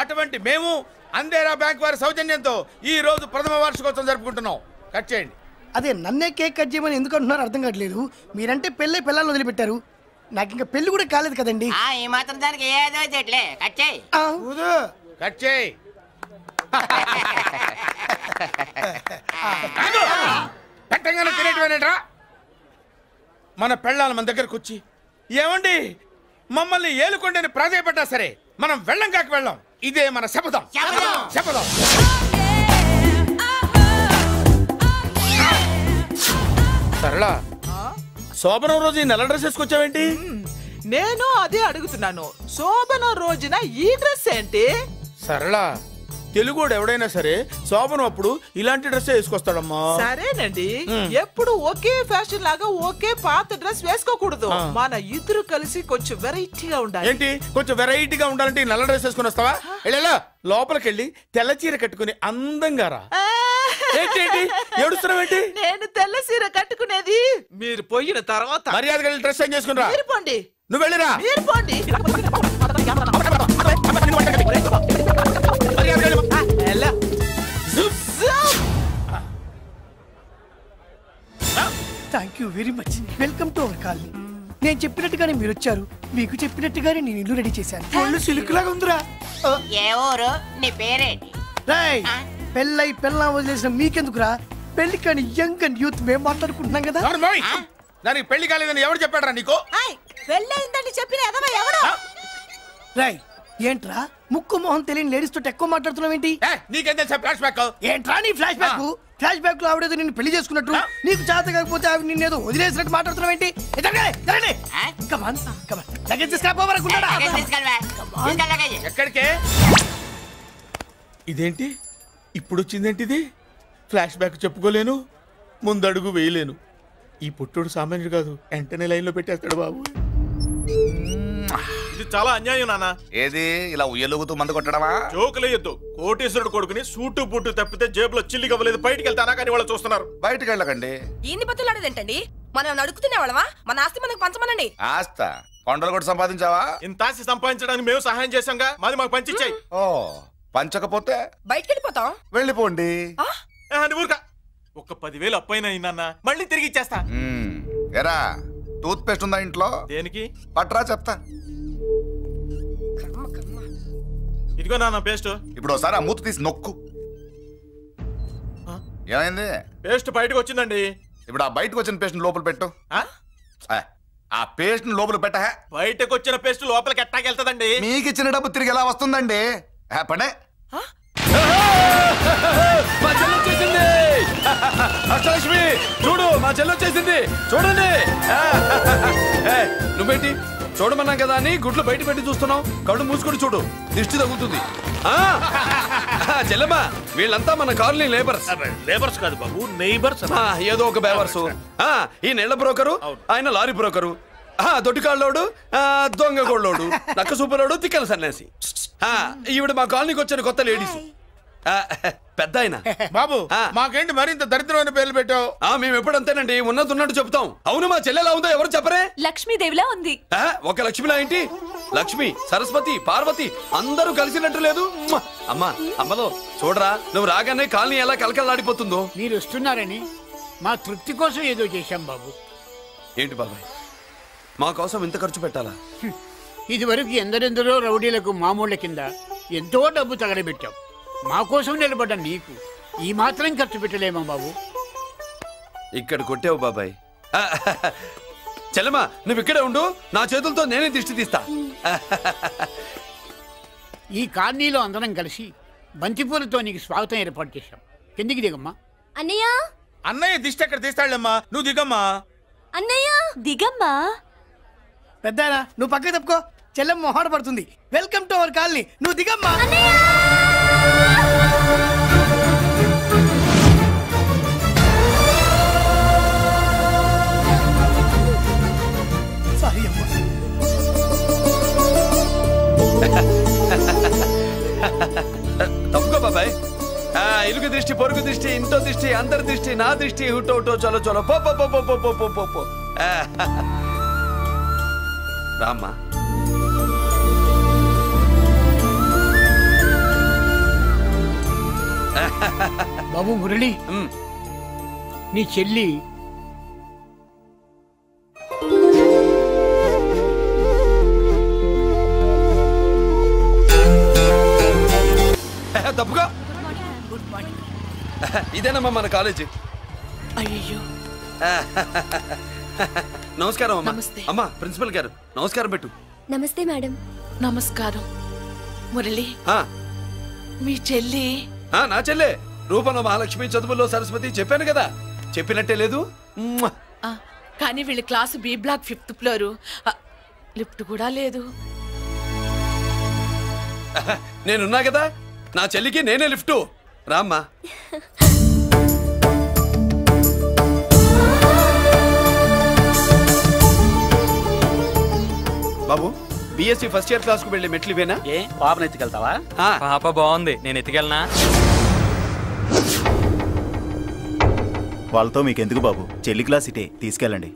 అటువంటి మేము అందేరా బ్యాంక్ వారి సౌజన్యంతో ఈ రోజు ప్రథమ వార్షికోత్సవం జరుపుకుంటున్నాం. కట్ చేయండి. అదే నన్నే కేక్ కట్ చేయమని ఎందుకు అంటున్నారు అర్థం కావట్లేదు. మీరంటే పెళ్ళై పిల్లలు వదిలిపెట్టారు, నాకు ఇంకా పెళ్లి కూడా కాలేదు కదండి. ఈ మాత్రం దానికి ఏదో చెట్లే కట్ చేయి. కట్ చేయి. పెట్టంగానే తినేటివేనేట్రా? మన పెళ్ళాలు మన దగ్గరకు వచ్చి ఏమండి మమ్మల్ని ఏలుకొండని ప్రాధాయపడ్డా సరే మనం వెళ్ళం కాక వెళ్ళం. ఇదే మన శపథం. శపథం. సరళ, శోభనం రోజు ఈ నల్ల డ్రెస్ వేసుకొచ్చావేంటి? నేను అదే అడుగుతున్నాను, శోభనం రోజున ఈ డ్రెస్ ఏంటి? సరళ, తెలుగుడు ఎవడైనా సరే శోభనం అప్పుడు ఇలాంటి డ్రెస్ వేసుకొస్తాడమ్మా. సరేనండి, ఎప్పుడు ఒకే ఫ్యాషన్ లాగా ఒకే పాత డ్రెస్ వేసుకోకూడదు. మన ఇద్దరు కలిసి కొంచెం వెరైటీగా ఉండాలి. ఏంటి కొంచెం వెరైటీగా ఉండాలంటే నల్ల డ్రెస్ వేసుకుని వస్తావా? వెళ్ళా లోపలికి వెళ్ళి తెల్ల చీర కట్టుకుని అందంగా రా. ఏంటి ఏడుస్తున్నావేంటి? నేను తెల్ల చీర కట్టుకునేది మీరు పోయిన తర్వాత. మర్యాదగా వెళ్ళి డ్రెస్ చేంజ్ చేసుకుని రా. మీరు పోండి. నువ్వు వెళ్ళిరా. మీరు పోండి. Thank you very much. Welcome to our colony. నేను చెప్పినట్టుగానే మీరు వచ్చారు, మీకు చెప్పినట్టుగానే నేను ఇల్లు రెడీ చేశాను. ఒళ్ళు సిల్క్ లాగా ఉందిరా. ఏ ఊరు? నీ పేరేంటి? రాయ్, పెళ్ళై పెళ్ళం వదిలేసిన మీకెందుకురా? పెళ్లి కాని యంగ్ అండ్ యూత్ మేము మాట్లాడుకుంటున్నాం కదా. దానికి పెళ్లి కాలేదని ఎవరు చెప్పాడరా నీకు? పెళ్ళయిందని చెప్పిన ఎదవ ఎవడు? రాయ్, ఏంట్రా ముక్కు మొహం తెలియని లేడీస్ తోటి ఎక్కువ మాట్లాడుతున్నావు ఏంటి? నీకేం తెలుసా ఫ్లాష్ బ్యాక్? ఏంట్రా నీ ఫ్లాష్ బ్యాక్? ఫ్లాష్ బ్యాక్ లో ఆవిడేదో నిన్ను పెళ్లి చేసుకున్నట్టు, నీకు చేత కాకపోతే ఆవిడ నిన్నేదో వదిలేసినట్టు మాట్లాడుతున్నావు ఏంటి? ఎక్కడికే? ఇదేంటి ఇప్పుడు వచ్చిందేంటి? ఇది ఫ్లాష్ బ్యాక్ చెప్పుకోలేను, ముందడుగు వేయలేను. ఈ పుట్టుడు సామాన్యుడు కాదు, వెంటనే లైన్ లో పెట్టేస్తాడు బాబు. ఇది చాలా అన్యాయం నాన్న. ఏది ఇలా ఉయ్యలుగుతూ మందు కొట్టడమా? జోకులేయొద్దు. కోటేశ్వరుడు కొడుకుని సూటు బుట్టు తప్పితే జేబులో చిల్లి కవ్వలేదు, బయటికి వెళ్తానా కానీ వాళ్ళు చూస్తున్నారు. బయటికి వెళ్ళకండి. ఈయన్ని బతులాడేదేంటండి? మనం నడుకుతునే వాళ్ళమా? మన ఆస్తి మనకు పంచమనండి. ఆస్త కొండలు కూడా సంపాదించావా? ఇంత ఆస్తి సంపాదించడానికి మేము సహాయం చేశాంగా, మాది మాకు పంచిచ్చాయి. ఓ, పంచకపోతే బయటికి వెళ్ళిపోతాం. వెళ్ళిపోండి. ఊరుకా, ఒక 10,000 అప్పైనా నాన్న, మళ్ళీ తిరిగి ఇచ్చేస్తా. ఎరా, టూత్ పేస్ట్ ఉందా ఇంట్లో? దేనికి? పట్రా చెప్తా. ఇదిగో నాన్న పేస్ట్. ఇప్పుడు ఒకసారి ఆ మూత తీసి నొక్కు. ఏమైంది? పేస్ట్ బయటకు వచ్చిందండి. ఇప్పుడు ఆ బయటకు వచ్చిన పేస్ట్ లోపల పెట్టు. ఆ పేస్ట్ లోపల పెట్ట. బయటకు వచ్చిన పేస్ట్ లోపలికి ఎట్టాకెళ్తదండి? మీకు ఇచ్చిన డబ్బు తిరిగి ఎలా వస్తుందండి? పడే. మా చెల్లొచ్చేసింది. అష్టలక్ష్మి చూడు, మా చెల్లొచ్చేసింది చూడండి. నువ్వేంటి చూడమన్నాం కదా అని గుడ్లు బయట పెట్టి చూస్తున్నావు? కళ్ళు మూసుకొని చూడు, దిష్టి తగ్గుతుంది. చెల్లెమ్మా వీళ్ళంతా మన కాలనీ లేబర్స్. లేబర్స్ కాదు బాబు, నైబర్స్. ఏదో ఒక బేవర్సు. ఈ నెల బ్రోకరు, ఆయన లారీ బ్రోకరు, దొడ్డికాళ్ళోడు, దొంగ గోళ్ళోడు, నక్క సూపరోడు, తిక్కల సన్యాసి. ఈవిడ మా కాలనీకి వచ్చిన కొత్త లేడీస్. పెద్ద ఆయన. బాబు మాకేంటి మరింత దరిద్రమైన పేర్లు పెట్టావు? మేము ఎప్పుడంతేనండి, ఉన్నది ఉన్నట్టు చెప్తాం. అవును, మా చెల్లెలా ఉందో ఎవరు చెప్పరే? లక్ష్మీదేవిలా ఉంది. ఒక లక్ష్మిలా ఏంటి? లక్ష్మి, సరస్వతి, పార్వతి అందరూ కలిసినట్టు లేదు. అమ్మా అమ్మలో చూడరా, నువ్వు రాగానే కాలనీ ఎలా కలకలాడిపోతుందో. మీరు వస్తున్నారని మా తృప్తి కోసం ఏదో చేశాం బాబు. ఏంటి బాబాయ్, మా కోసం ఇంత ఖర్చు పెట్టాలా? ఇదివరకు ఎందరెందరో రౌడీలకు మామూళ్ళ కింద ఎంతో డబ్బు తగలబెట్టాం. మా కోసం నిలబడ్డ నీకు ఈ మాత్రం ఖర్చు పెట్టలేమా బాబు? ఇక్కడ కొట్టావు బాబాయ్. చెల్లెమ్మా నువ్వు ఇక్కడే ఉండు, నా చేతులతో నేనే దిష్టి తీస్తా. ఈ కాలనీలో అందరం కలిసి బంతిపూలతో నీకు స్వాగతం ఏర్పాటు చేశాం. కిందికి దిగమ్మా. అన్నయ్య అన్నయ్య దిష్టి ఎక్కడ తీస్తాడమ్మా, నువ్వు దిగమ్మా. అన్నయ్య దిగమ్మా. పెద్దారా నువ్వు పక్కకి తప్పుకో, చెల్లెమ్మ మొహాట పడుతుంది. వెల్కమ్ టు అవర్ కాలనీ, నువ్వు దిగమ్మా. సారీ అమ్మా. తప్పుకో బాబాయ్. ఇలుగు దృష్టి, పొరుగు దృష్టి, ఇంటో దృష్టి, అందరి దృష్టి, నా దృష్టి, హుటో చలో చలో పో పో పో పో పో పో పో పో. రామ్మా. బాబు మురళి, నీ చెల్లి తప్పుగా. ఇదేనమ్మా మన కాలేజీ. అయ్యో నమస్కారం అమ్మా. అమ్మా ప్రిన్సిపల్ గారు నమస్కారం పెట్టు. నమస్తే మేడం. నమస్కారం. మురళి, ఆ, మీ చెల్లి? నా చెల్లె రూపంలో మహాలక్ష్మి, చదువుల్లో సరస్వతి. చెప్పాను కదా, చెప్పినట్టే లేదు. కానీ వీళ్ళ class B block 5th floor, lift కూడా లేదు. నేనున్నా కదా, నా చెల్లికి నేనే లిఫ్ట్. రామ్మా. బాబు బిఎస్సి ఫస్ట్ ఇయర్ క్లాస్ కు వెళ్ళి మెట్లు ఇవేనా? ఏ పాపను ఎత్తుకెళ్తావా? పాప బాగుంది, నేను ఎత్తుకెళ్ళనా? వాళ్ళతో మీకెందుకు బాబు, చెల్లి క్లాస్ ఇటే, తీసుకెళ్ళండి.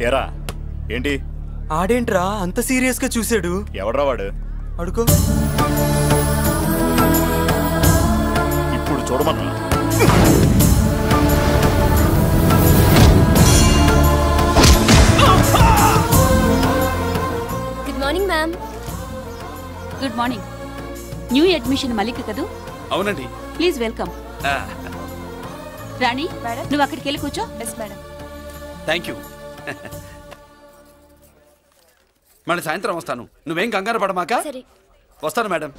ఏరా ఏంటి? ఆడేంట్రా అంత సీరియస్ గా చూసాడు? ఎవడ్రా వాడు? అడుకో. ఇప్పుడు చూడమన్నా. Good morning ma'am. Good morning. New admission Mallika కదూ? అవునండి. Please welcome. రాణి నువ్వు అక్కడికి వెళ్ళి కూర్చో. Yes madam. Thank you. మళ్ళీ సాయంత్రం వస్తాను, నువ్వేం కంగారు పడమాక. వస్తాను మేడం.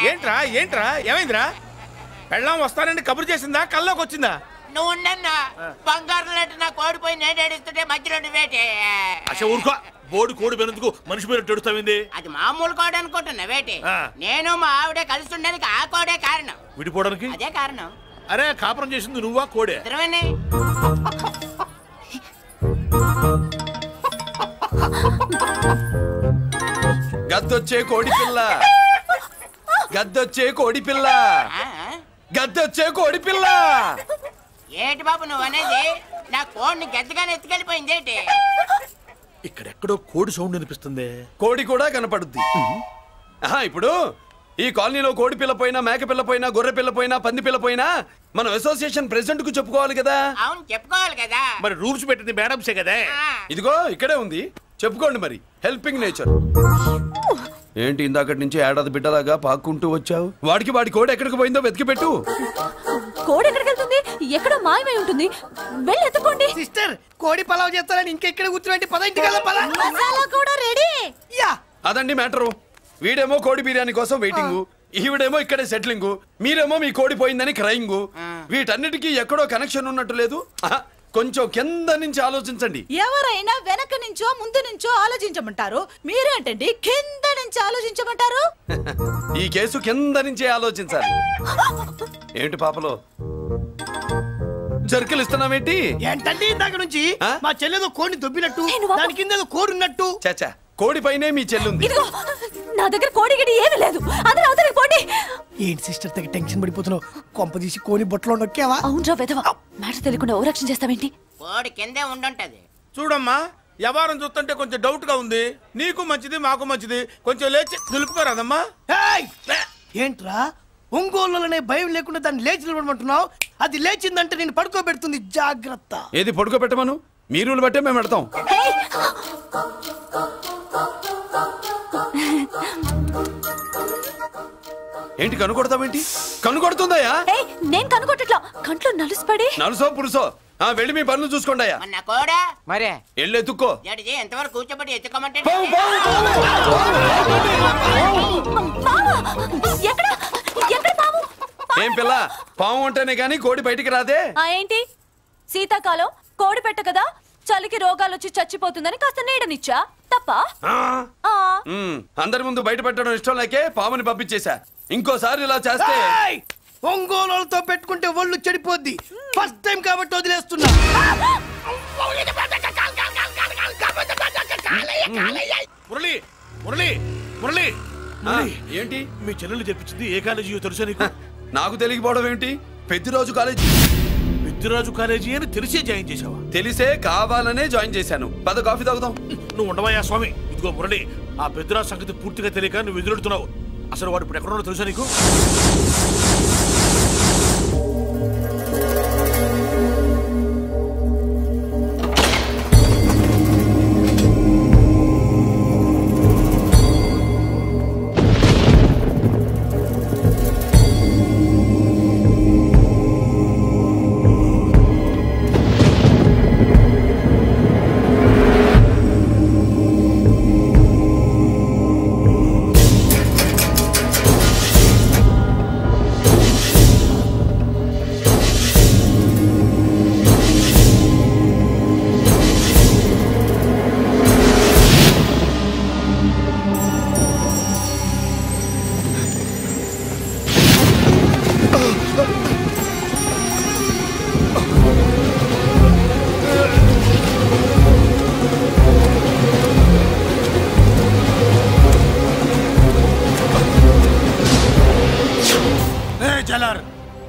ఏంట్రా ఏంట్రా ఏమైందిరా? పెళ్ళాం వస్తానండి కబురు చేసిందా, కల్లోకి వచ్చిందా? నువ్వు ఉండన్నా బంగారు లాంటి నాకు ఓడిపోయి నేను ఏడుస్తుంటే మధ్యలో నువ్వేటే. అసలు ఊరుకో, బోర్డు కోడి పెనందుకు మనిషి మీద తెడుస్తావింది. అది మామూలు కోడి అనుకుంటున్నా వేటి. నేను మా ఆవిడే కలిసి ఉండడానికి ఆ కోడే కారణం. విడిపోవడానికి అదే కారణం. అరే కాపురం చేసింది నువ్వా కోడే? ఇద్దరమేనే. గద్దొచ్చే కోడి పిల్ల, గద్దొచ్చే కోడి పిల్ల, గద్దొచ్చే కోడి పిల్ల. ఏంటి బాబు నువ్వు అనేది? నా కోడిని గద్దగానే ఎత్తుకెళ్ళిపోయింది ఏంటి? ఇక్కడెక్కడో కోడి సౌండ్ అనిపిస్తుంది. కోడి కూడా కనపడుద్ది. ఇప్పుడు ఈ కాలనీలో కోడి పిల్ల పోయినా, మేక పిల్ల పోయినా, గొర్రె పిల్ల పోయినా, పంది పిల్ల పోయినా మనం అసోసియేషన్ ప్రెసిడెంట్ కు చెప్పుకోవాలి కదా. అవును చెప్పుకోవాలి కదా. మరి రూల్స్ పెట్టింది మేడమ్సే కదా. ఇదిగో ఇక్కడే ఉంది, చెప్పుకోండి మరి. Helping nature. ఏంటి ఇందాకటి నుంచి ఏడాది బిడ్డలాగా పాక్కుంటూ వచ్చావు? వాడికి వాడి కోడి ఎక్కడికి పోయిందో వెతికి పెట్టు. కోడి ఎక్కడికి వెళ్తుంది? ఎక్కడో మాయమై ఉంటుంది. వెళ్ళి ఎత్తుకోండి. సిస్టర్, కోడి పలావ్ చేస్తారని ఇంకెక్కడ కూర్చోండి. పద ఇంటికి వెళ్దాం, పద. మసాలా కూడా రెడీ. యా అదండి మ్యాటరు. వీడేమో కోడి బిర్యానీ కోసం వెయిటింగ్, ఈవిడేమో ఇక్కడే సెటిలింగ్, మీరేమో మీ కోడి పోయిందని క్రయింగ్. వీటన్నిటికీ ఎక్కడో కనెక్షన్ ఉన్నట్టు లేదు. కొంచెం కింద నుంచి ఆలోచించండి. ఎవరైనా వెనక నుంచో ముందు నుంచో ఆలోచించమంటారు, మీరేంటండి కింద నుంచి ఆలోచించమంటారు? ఈ కేసు కింద నుంచే ఆలోచించాలి. ఏంటి పాపలో జర్కలు ఇస్తున్నావేంటి? ఏంటండి ఇందాక నుంచి మా చెల్లెదో కోడిని దొబ్బినట్టు, దాని కింద కోడి ఉన్నట్టు. చాచా, కోడి పైనే మీ చెల్లుంది. నా దగ్గర కోడి గిడి ఏమీ లేదు. అందరూ అవతలికి పోండి. ఏంటి సిస్టర్ తెగ టెన్షన్ పడిపోతున్నావు? కొంప తీసి కోని బొట్టలో నొక్కావా? అవునరా వెధవ, మ్యాటర్ తెలియకుండా ఓ రక్షణ చేస్తావేంటి? కోడి కిందే ఉండుంటది. చూడమ్మా, వ్యవహారం చూస్తుంటే కొంచెం డౌట్ గా ఉంది. నీకు మంచిది, మాకు మంచిది. కొంచెం లేచి నిలుపుకోరాదమ్మా. ఏంట్రా ఒంగోలులోనే భయం లేకుండా దాన్ని లేచి నిలబడమంటున్నావు? అది లేచిందంటే నేను పడుకోబెడుతుంది, జాగ్రత్త. ఏది పడుకోబెట్టమను? మీరు బట్టే మేము పెడతాం. ఏంటి కనుకొడతావేంటి? కనుకొడుతుందయ్యా? నేను కనుకొట్టట్లా, కంట్లో నలుసుపడి. నలుసో పురుసో వెళ్ళి మీ పనులు చూసుకోండి అయ్యా. కోడా మరే వెళ్ళి ఎత్తుక్కో. ఎంతవరకు కూర్చోబెట్టి ఎత్తుకోమంటే ఏం పిల్ల, పాము అంటేనే గాని కోడి బయటికి రాదే. ఏంటి శీతాకాలం కోడి పెట్ట కదా, చలికి రోగాలు వచ్చి చచ్చిపోతుందని కాస్త నీడనిచ్చా, తప్ప? అందరి ముందు బయట పెట్టడం ఇష్టం లేకే పాముని పంపించేశా. ఇంకోసారి ఇలా చేస్తే ఒంగోలుతో పెట్టుకుంటే ఒళ్ళు చెడిపోద్ది. ఫస్ట్ టైం కాబట్టి వదిలేస్తున్నా. మురళి మురళి మురళి ఏంటి మీ చెల్లెలు చెప్పించింది? ఏ కాలేజీ తెలుసా నీకు? నాకు తెలియకపోవడం ఏంటి? పెద్దిరాజు కాలేజీ. పెద్దిరాజు కాలేజీ అని తెలిసే జాయిన్ చేసావా? తెలిసే కావాలనే జాయిన్ చేశాను. పద కాఫీ తాగుదాం. నువ్వు ఉండవయ్యా స్వామి. ఇదిగో మురళి, ఆ పెద్దిరాజు సంగతి పూర్తిగా తెలియక నువ్వు ఎదురెడుతున్నావు. అసలు వాడు ఇప్పుడు ఎక్కడున్నాడో తెలుసా నీకు?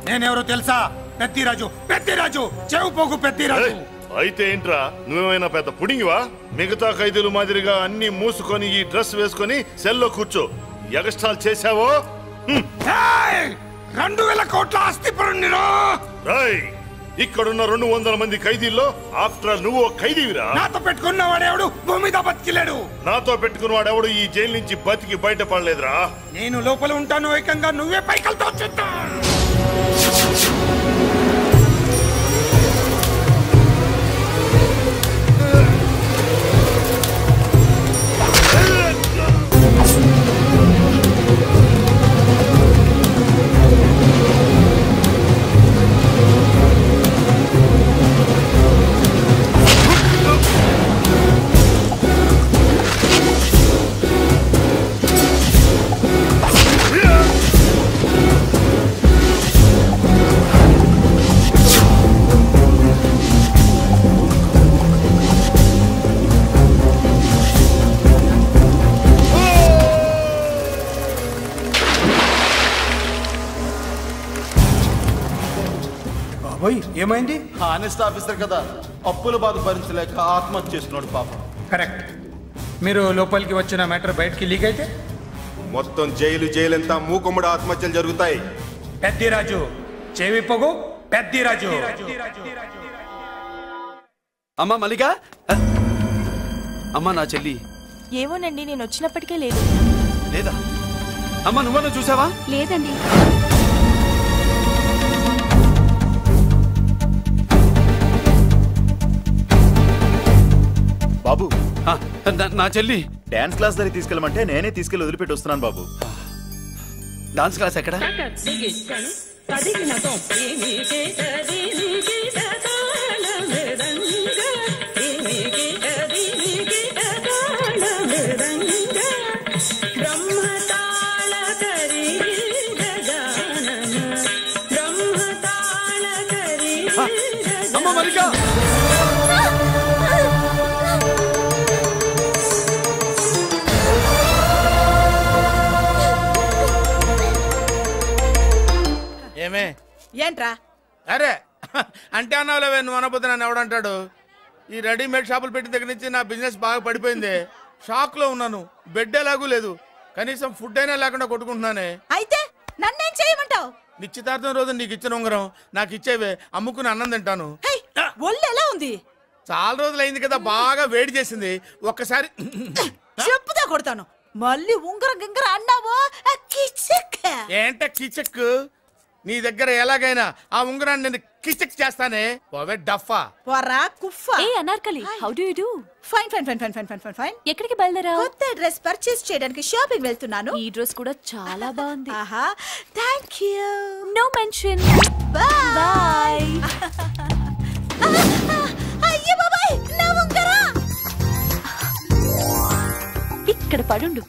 నేనెవరో తెలుసా? పెద్దిరాజు, పెద్దిరాజు, చెవు పోగు పెద్దిరాజు. అయితే ఏంట్రా, నువ్వేమైనా పెద్ద పుడింగివా? మిగతా ఖైదీలు మాదిరిగా అన్ని మూసుకొని ఈ డ్రెస్ వేసుకొని సెల్లో కూర్చో. ఎగస్ట్రాల్ చేశావో 2000 కోట్ల ఆస్తి పరుణ్ణిరా. ఇక్కడున్న 200 మంది ఖైదీల్లో ఆఫ్టర్ నువ్వు ఖైదీవిరా. నాతో పెట్టుకున్న వాడెవడు భూమి మీద బతికిలేడు. నాతో పెట్టుకున్న వాడెవడు ఈ జైలు నుంచి బతికి బయటపడలేదురా. నేను లోపల ఉంటాను, ఏకంగా నువ్వే పైకలతో చూస్తా. ఓయ్ ఏమైంది? హానెస్ట్ ఆఫీసర్ కదా, అప్పుల బాధ భరించలేక ఆత్మహత్య చేసుకున్నాడు పాపం. కరెక్ట్. మీరు లోపలికి వచ్చిన మ్యాటర్ బయటికి లీక్ అయితే మొత్తం జైలంతా మూకుమ్మడి ఆత్మహత్యలు జరుగుతాయి. పెద్దిరాజు చెవి పొగు, పెద్దిరాజు. అమ్మా మల్లిక, అమ్మా నా చెల్లి ఏమోనండి, నేను వచ్చినప్పటికే లేదు. లేదా? అమ్మా నువ్వన్నా చూసావా? లేదండి. బాబు నా చెల్లి డాన్స్ క్లాస్ దగ్గర తీసుకెళ్ళమంటే నేనే తీసుకెళ్ళి వదిలిపెట్టి వస్తున్నాను బాబు. డాన్స్ క్లాస్ ఎక్కడ? అమ్మ మల్లిక, ఏమే ఏంట్రా? అరే అంటే అన్నావులేవే, నువ్వు అనబోతే నన్ను ఎవడంటాడు? ఈ రెడీమేడ్ షాపులు పెట్టిన దగ్గర నుంచి నా బిజినెస్ బాగా పడిపోయింది. షాక్ లో ఉన్నాను, బెడ్ ఎలాగూ లేదు, కనీసం ఫుడ్ అయినా లేకుండా కొట్టుకుంటున్నానే. అయితే నన్నేం చేయమంటావు? నిశ్చితార్థం రోజు నీకు ఇచ్చిన ఉంగరం నాకు ఇచ్చేవే, అమ్ముకుని అన్నం తింటాను. ఒళ్ళు ఎలా ఉంది? చాలా రోజులు అయింది కదా, బాగా వేడి చేసింది. ఒక్కసారి చెప్పుదా కొడతాను. మళ్ళీ ఉంగరం గింగర అన్నావో ఏంట కిచక్? నీ దగ్గర ఎలాగైనా ఆ ఉంగరాన్ని నేను కిచక్ చేస్తానే. పోవే డఫా. వరా కుఫా. ఏ Anarkali, how do you do? Fine fine fine fine fine fine fine fine. ఎక్కడికి బయలుదేరావు? కొత్త డ్రెస్ పర్చేస్ చేయడానికి షాపింగ్ వెళ్తున్నాను. ఈ డ్రెస్ కూడా చాలా బాగుంది. ఆహా, థాంక్యూ. No mention. బై. అయ్యో బాబాయ్, నా ఉంగరా ఇక్కడ పడుండు.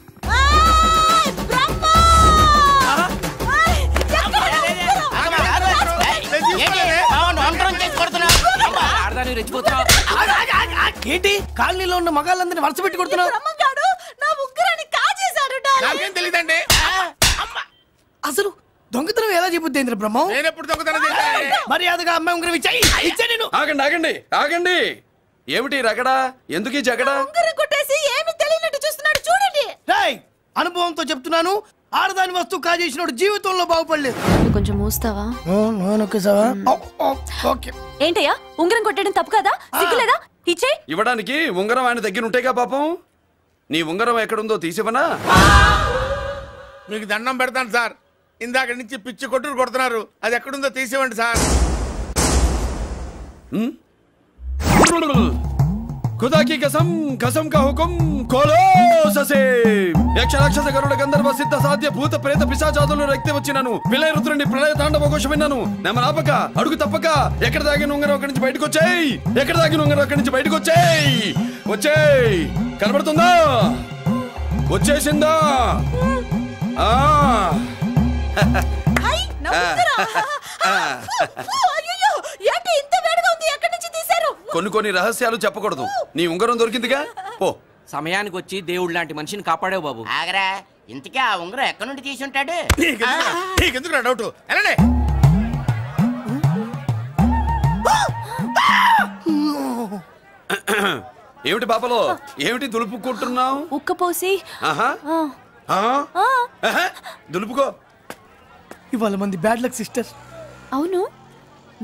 ఏంటి కాలనీలో ఉన్న మగాళ్ళందరినీ వరుస పెట్టి కొడుతున్నావు? నా ఉంగరాన్ని కాజేశాడు. నాకేం తెలియదండి. అసలు దొంగతనం ఎలా చెబుద్ది బ్రహ్మం? నేను ఎప్పుడు దొంగతనం చేశాను? మర్యాదగా అమ్మాయి ఉంగరం ఇచ్చాయి. ఆగండి ఆగండి ఆగండి. ఏమిటి రగడా? ఎందుకు ఈ జగడా? ఉంగరం కొట్టేసి ఏమీ తెలియనట్టు చూస్తున్నాడు, చూడండి. రేయ్, అనుభవంతో చెప్తున్నాను, ఆడదాని వస్తువు కాజేసినోడు జీవితంలో బాగుపడలేదు. కొంచెం మూస్తావా? ఏంటయ్యా, ఉంగరం కొట్టడం తప్పు కదా? సిగ్గులేదా? ఇచ్చే. ఇవ్వడానికి ఉంగరం ఆయన దగ్గర ఉంటేగా పాపం. నీ ఉంగరం ఎక్కడుందో తీసివనా? మీకు దండం పెడతాను సార్, ఇందాక నుంచి పిచ్చి కొట్టుడు కొడుతున్నారు, అది ఎక్కడుందో తీసివ్వండి సార్. खुदा की कसम, कसम का हुकुम खोलो ससे. యక్ష రాక్షస గరుడ గంధర్వ సిద్ధ సాధ్య భూత ప్రేత పిశాచాదులు రక్తి వచ్చినాను. విలయ రుద్రుని ప్రళయ తాండవ ఘోష విన్నాను. నెమలాపక అడుగు తప్పక ఎక్కడ దాగిన ఉంగరం అక్కడి నుంచి బయటకు వచ్చేయ్. ఎక్కడ దాగిన ఉంగరం అక్కడి నుంచి బయటకు వచ్చేయ్. వచ్చేయ్. కనబడుతుందా? వచ్చేసిందా? ఏంటి ఇంత వేడిగా ఉంది? ఎక్కడి నుంచి తీశారు? కొన్ని రహస్యాలు చెప్పకూడదు. నీ ఉంగరం దొరికిందిగా, పో. సమయానికి వచ్చి దేవుడు లాంటి మనిషిని కాపాడావు బాబు. ఆగరా, ఇంతకీ ఆ ఉంగరం ఎక్కడి నుండి తీసి ఉంటాడు? నీకెందుకు డౌట్? వెళ్ళండి. ఏమిటి బాపలో, ఏమిటి దులుపుకుంటున్నావు? ఉక్కపోసి. దులుపుకో. ఇవాళ మంది బ్యాడ్ లక్ సిస్టర్. అవును,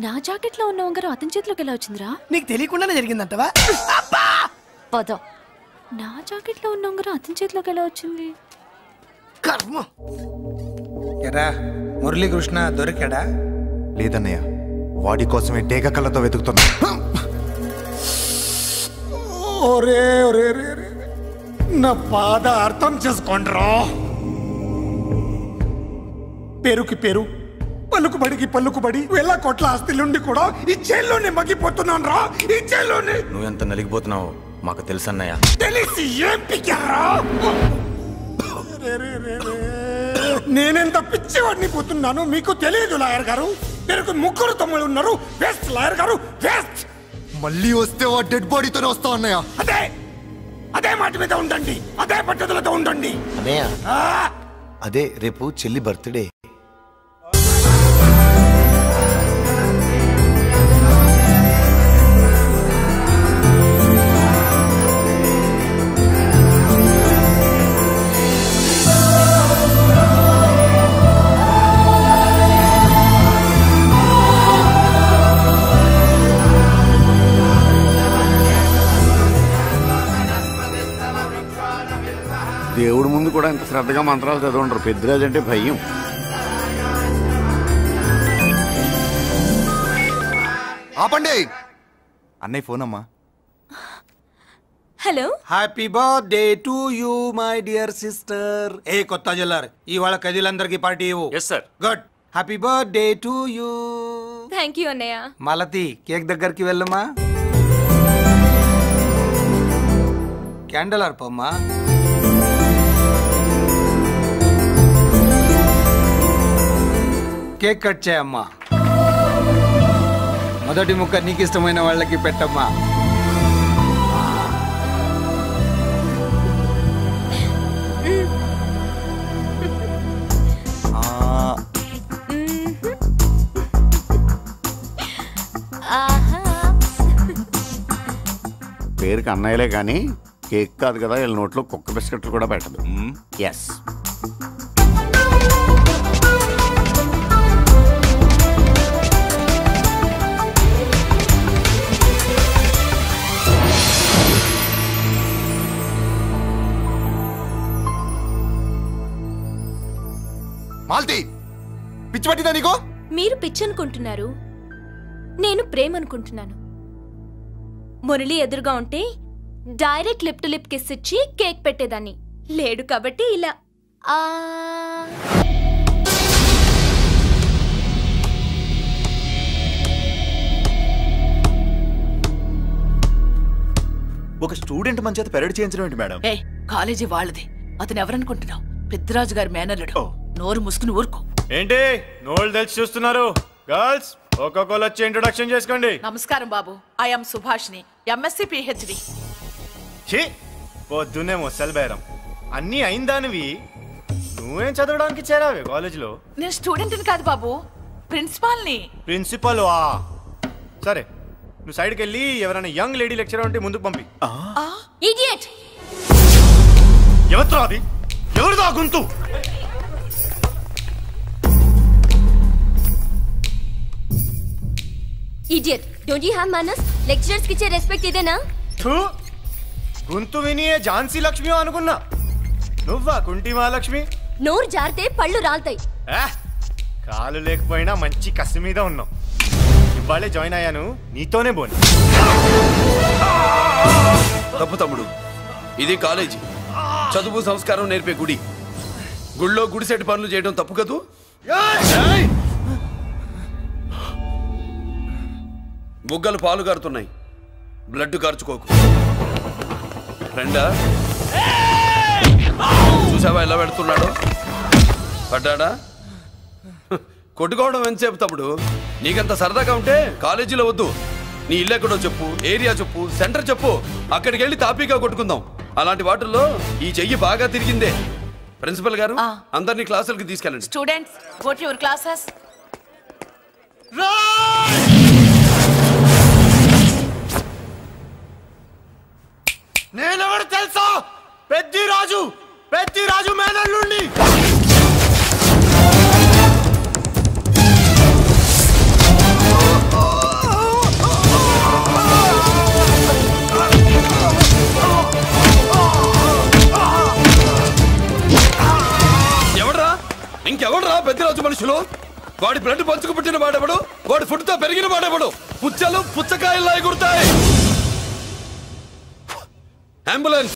నా జాకెట్ లో ఉన్న ఉంగరం అతని చేతిలోకి ఎలా వచ్చిందిరా? నీకు తెలియకుండానే జరిగిందంటవా? పద. నా జాకెట్ లో ఉన్న ఉంగరం అతని చేతిలోకి ఎలా వచ్చింది? కర్మ. ఎరా మురళీకృష్ణ దొరికాడా? లేదన్నయ్య, వాడి కోసమే డేగ కళ్ళతో వెతుకుతున్నా. ఒరే ఒరే నా బాధ అర్థం చేసుకోండిరా. పేరుకి పేరు, పలుకుబడికి పలుకుబడి వేల కోట్ల ఆస్తిలుండి కూడా ఈ జైల్లోనే మగ్గిపోతున్నాను రా. ఈ జైల్లోనే. నువ్వెంత నలిగిపోతున్నావు మాకు తెలుసన్నయ్య. తెలిసి ఏం పిక్కారా? నేనెంత పిచ్చివాడిని పోతున్నాను మీకు తెలియదు లాయర్ గారు. పేరుకు ముగ్గురు తమ్ముళ్ళు ఉన్నారు. వేస్ట్ లాయర్ గారు, వేస్ట్. మళ్ళీ వస్తే ఆ డెడ్ బాడీతోనే వస్తావు అన్నయ్య. అదే మాట మీద ఉండండి, అదే పద్ధతులతో ఉండండి అన్నయ్య. అదే రేపు చెల్లి బర్త్డే. దేవుడి ముందు కూడా ఇంత శ్రద్ధగా మంత్రాలు చదవంటారు. పెద్దిరాజు అంటే భయం. ఆపండి. అన్నయ్య ఫోన్ అమ్మా. Hello. Happy birthday to you my dear sister. ఏ కొత్త జిల్లార్ ఇవాళ కదిలందరికీ పార్టీ ఇవ్వు. Yes sir. Good. Happy birthday to you. Thank you అన్నయ్య. మాలతి కేక్ దగ్గరికి వెళ్ళమ్మా. క్యాండల్ అర్పమ్మా. కేక్ కట్ చేయమ్మా. మొదటి ముక్క నీకు ఇష్టమైన వాళ్ళకి పెట్టమ్మా. పేరుకి అన్నయ్యలే కానీ కేక్ కాదు కదా, వీళ్ళ నోట్లో కుక్క బిస్కెట్లు కూడా పెట్టదు. ఎస్. మాల్తి, పిచ్చి పట్టిందా నీకు? మీరు పిచ్చి అనుకుంటున్నారు, నేను ప్రేమ అనుకుంటున్నాను. మురళి ఎదురుగా ఉంటే direct lip to lip kiss ఇచ్చి కేక్ పెట్టేదాన్ని. లేడు కాబట్టి ఇలా. ఒక స్టూడెంట్ మన చేత పెరడ్ చేయించడం ఏంటి మేడం? ఏ కాలేజీ వాళ్ళది. అతను ఎవరనుకుంటున్నావు? పెద్దరాజు గారి మేనల్లుడు. నోరు ముసుకుని ఊరుకో. ఏంటి నోళ్ళు తెలిసి చూస్తున్నారు? గర్ల్స్ ఒక్కొక్కరు వచ్చి ఇంట్రొడక్షన్ చేసుకోండి. నమస్కారం బాబు. ఐఎమ్ సుభాష్ని, ఎంఎస్సి పిహెచ్డి. పొద్దున్నే ముసలి బేరం అన్నీ అయిందానివి. నువ్వేం చదవడానికి చేరావే కాలేజీలో? నేను స్టూడెంట్ని కాదు బాబు, ప్రిన్సిపాల్ని. ప్రిన్సిపల్ సరే, నువ్వు సైడ్కి వెళ్ళి ఎవరైనా యంగ్ లేడీ లెక్చరర్ ఉంటే ముందుకు పంపి. ఇడియట్. ఎవరితో అది? ఎవరిదో గుంతు? Idiot. Don't you have manners? Lecturers కి ఇచ్చే రెస్పెక్ట్ ఇదేనా? గుంతు విని ఝాన్సీ లక్ష్మి అనుకున్నా. నువ్వా కుంటి మహాలక్ష్మి? నోరు జారితే పళ్ళు రాల్తాయి. కాలు లేకపోయినా మంచి కసి మీద ఉన్నావు. ఇవాళే జాయిన్ అయ్యాను, నీతోనే బోని. తప్పు తమ్ముడు, ఇది కాలేజీ. చదువు సంస్కారం నేర్పే గుడి. గుళ్ళో గుడిసెట్టి పనులు చేయడం తప్పు కదూ? బుగ్గలు పాలు గారుతున్నాయి, బ్లడ్ కార్చుకోకు. ఫ్రెండా, చూసావా ఎలా పెడుతున్నాడు? పడ్డాడా? కొట్టుకోవడం ఎంతసేపు తమ్ముడు? నీకంత సరదాగా ఉంటే కాలేజీలో వద్దు. నీ ఇల్లు ఎక్కడో చెప్పు, ఏరియా చెప్పు, సెంటర్ చెప్పు, అక్కడికి వెళ్ళి తాపీగా కొట్టుకుందాం. అలాంటి వాటిల్లో ఈ చెయ్యి బాగా తిరిగిందే. ప్రిన్సిపల్ గారు, అందరినీ క్లాసులకి తీసుకెళ్ళండి. Students, go to your classes. నేనెవరు తెలుసా? పెద్దిరాజు, పెద్దిరాజు మేనల్లుండి. ఎవడ్రా? ఇంకెవడ్రా పెద్దిరాజు మనుషులు? వాడి బ్లడ్ పంచుకు పుట్టిన వాడెవడు? వాడి ఫుడ్ తో పెరిగిన వాడెవడు? పుచ్చలు పుచ్చకాయల్లా ఎగురుతాయి. అంబులెన్స్.